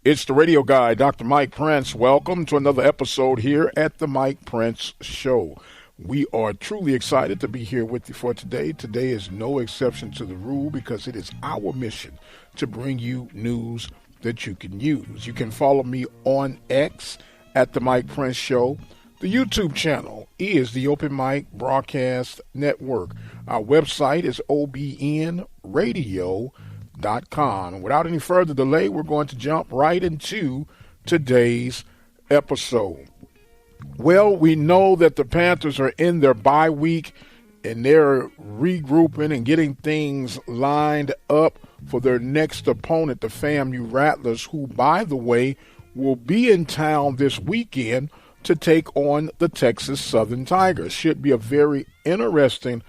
It's the radio guy, Dr. Mike Prince. Welcome to another episode here at the Mike Prince Show. We are truly excited to be here with you for today. Today is no exception to the rule because it is our mission to bring you news that you can use. You can follow me on X at the Mike Prince Show. The YouTube channel is the Open Mic Broadcast Network. Our website is obnradio.com. Without any further delay, we're going to jump right into today's episode. Well, we know that the Panthers are in their bye week and they're regrouping and getting things lined up for their next opponent, the FAMU Rattlers, who, by the way, will be in town this weekend to take on the Texas Southern Tigers. Should be a very interesting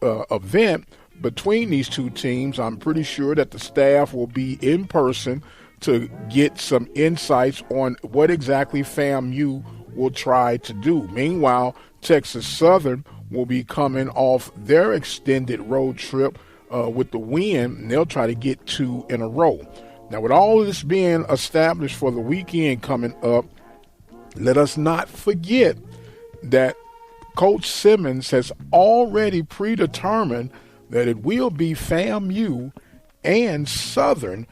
event between these two teams. I'm pretty sure that the staff will be in person to get some insights on what exactly FAMU will try to do. Meanwhile, Texas Southern will be coming off their extended road trip with the win, and they'll try to get 2 in a row. Now, with all of this being established for the weekend coming up, let us not forget that Coach Simmons has already predetermined that it will be FAMU and Southern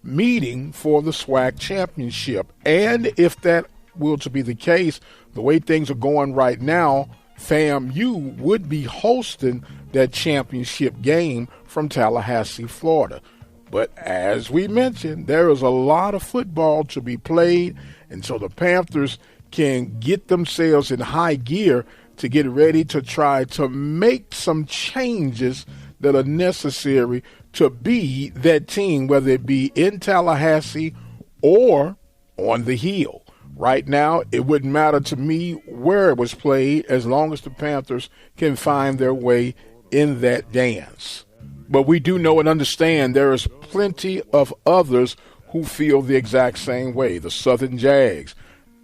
meeting for the SWAC championship. And if that will to be the case, the way things are going right now, FAMU would be hosting that championship game from Tallahassee, Florida. But as we mentioned, there is a lot of football to be played, and so the Panthers can get themselves in high gear to get ready to try to make some changes that are necessary to be that team, whether it be in Tallahassee or on the Hill. Right now, it wouldn't matter to me where it was played as long as the Panthers can find their way in that dance. But we do know and understand there is plenty of others who feel the exact same way. The Southern Jags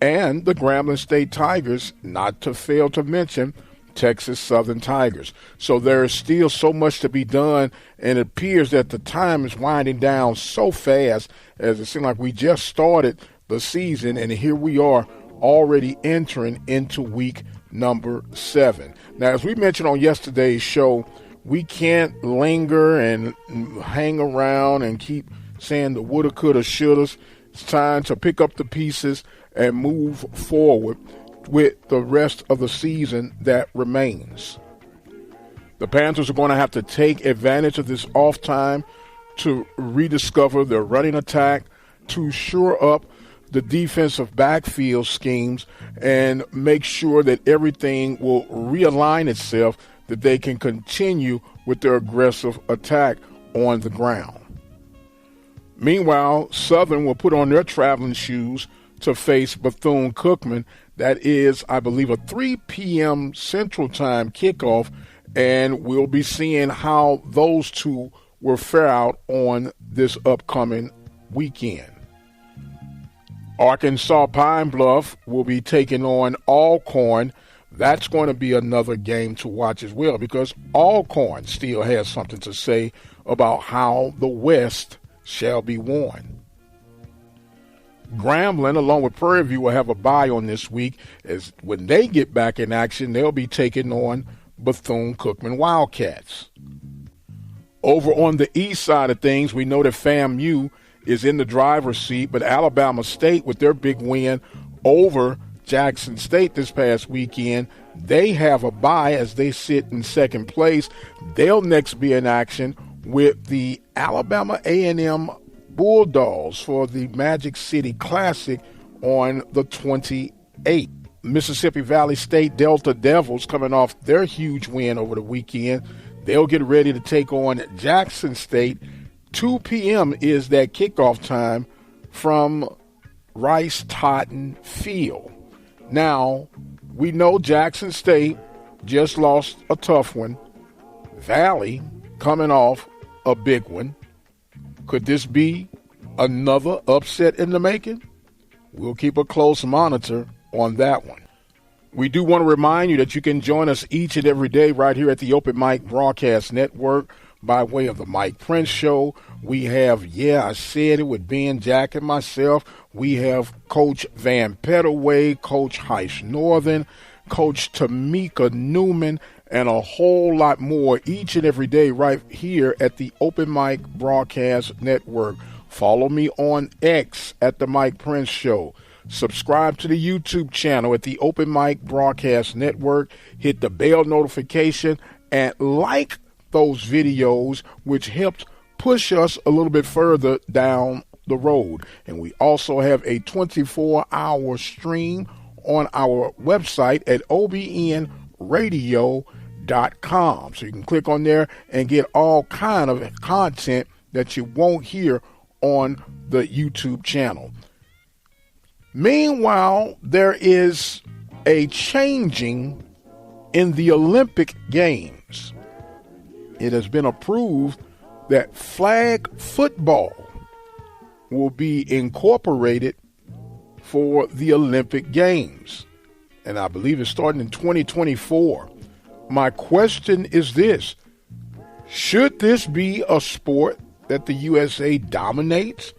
and the Grambling State Tigers, not to fail to mention Texas Southern Tigers. So there is still so much to be done, and it appears that the time is winding down so fast as it seems like we just started the season, and here we are already entering into week number 7. Now, as we mentioned on yesterday's show, we can't linger and hang around and keep saying the woulda, coulda, shouldas. It's time to pick up the pieces and move forward with the rest of the season that remains. The Panthers are going to have to take advantage of this off time to rediscover their running attack, to shore up the defensive backfield schemes, and make sure that everything will realign itself, that they can continue with their aggressive attack on the ground. Meanwhile, Southern will put on their traveling shoes to face Bethune-Cookman. That is, I believe, a 3 p.m. Central Time kickoff, and we'll be seeing how those two will fare out on this upcoming weekend. Arkansas Pine Bluff will be taking on Alcorn. That's going to be another game to watch as well, because Alcorn still has something to say about how the West shall be won. Grambling, along with Prairie View, will have a bye on this week, as when they get back in action, they'll be taking on Bethune-Cookman Wildcats. Over on the east side of things, we know that FAMU is in the driver's seat, but Alabama State, with their big win over Jackson State this past weekend, they have a bye as they sit in second place. They'll next be in action with the Alabama A&M Bulldogs for the Magic City Classic on the 28th. Mississippi Valley State Delta Devils, coming off their huge win over the weekend, they'll get ready to take on Jackson State. 2 p.m. is that kickoff time from Rice-Totten Field. Now, we know Jackson State just lost a tough one. Valley coming off a big one. Could this be another upset in the making? We'll keep a close monitor on that one. We do want to remind you that you can join us each and every day right here at the Open Mic Broadcast Network by way of the Mike Prince Show. We have, I said it, with Ben Jack and myself. We have Coach Van Pettaway, Coach Heiss Northern, Coach Tamika Newman, and a whole lot more each and every day right here at the Open Mic Broadcast Network. Follow me on X at the Mike Prince Show. Subscribe to the YouTube channel at the Open Mic Broadcast Network. Hit the bell notification and like those videos, which helps push us a little bit further down the road. And we also have a 24-hour stream on our website at obnradio.com. So you can click on there and get all kind of content that you won't hear on the YouTube channel. Meanwhile, there is a changing in the Olympic Games. It has been approved that flag football will be incorporated for the Olympic Games. And I believe it's starting in 2024. My question is this: should this be a sport that the USA dominates?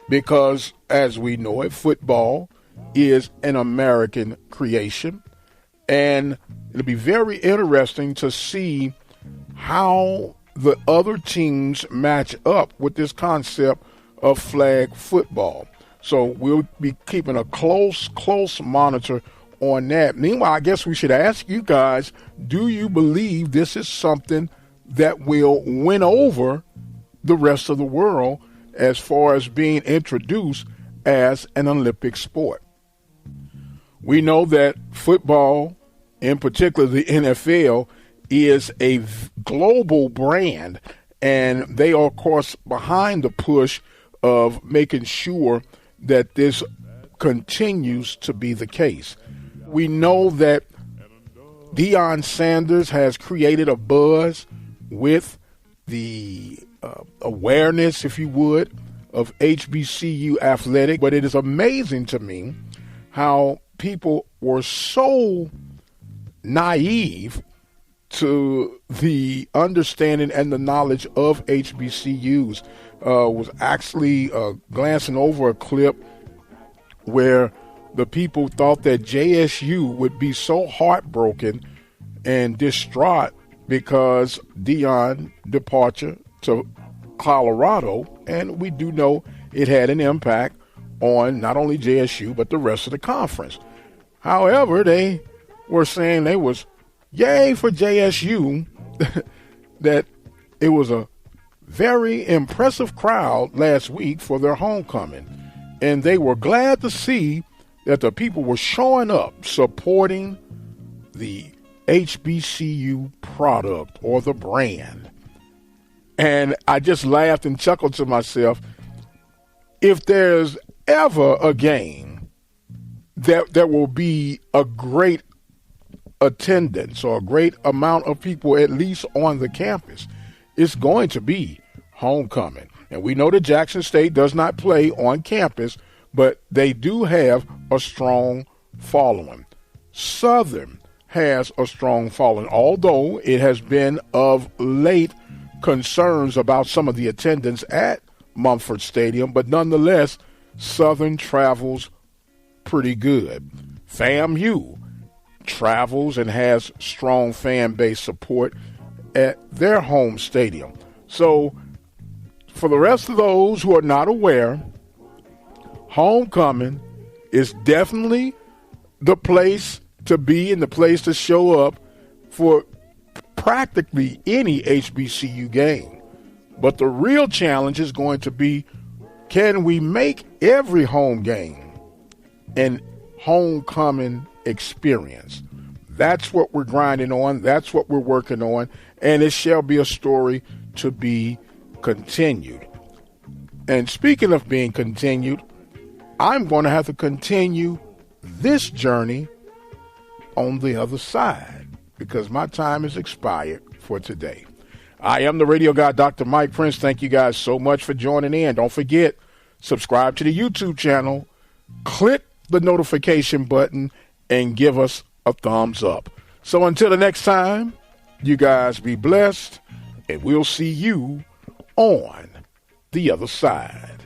Because, as we know it, football is an American creation. And it'll be very interesting to see how the other teams match up with this concept of flag football. So we'll be keeping a close monitor on that. Meanwhile, I guess we should ask you guys, do you believe this is something that will win over the rest of the world as far as being introduced as an Olympic sport? We know that football, in particular the NFL, is a global brand, and they are, of course, behind the push of making sure that this continues to be the case. We know that Deion Sanders has created a buzz with the awareness, if you would, of HBCU athletic, but it is amazing to me how people were so naive to the understanding and the knowledge of HBCUs. Was actually glancing over a clip where the people thought that JSU would be so heartbroken and distraught because Deion's departure to Colorado, and we do know it had an impact on not only JSU but the rest of the conference. However, they were saying they was yay for JSU, that it was a very impressive crowd last week for their homecoming, and they were glad to see that the people were showing up supporting the HBCU product or the brand. And I just laughed and chuckled to myself. If there's ever a game that there will be a great attendance or a great amount of people at least on the campus, it's going to be homecoming. And we know that Jackson State does not play on campus, but they do have a strong following. Southern has a strong following, although it has been of late concerns about some of the attendance at Mumford Stadium, but nonetheless, Southern travels pretty good. FAMU travels and has strong fan base support at their home stadium. So for the rest of those who are not aware, homecoming is definitely the place to be and the place to show up for practically any HBCU game. But the real challenge is going to be, can we make every home game an homecoming experience? That's what we're grinding on. That's what we're working on. And it shall be a story to be continued. And speaking of being continued, I'm going to have to continue this journey on the other side because my time is expired for today. I am the radio guy, Dr. Mike Prince. Thank you guys so much for joining in. Don't forget, subscribe to the YouTube channel, click the notification button, and give us a thumbs up. So until the next time, you guys be blessed and we'll see you on the other side.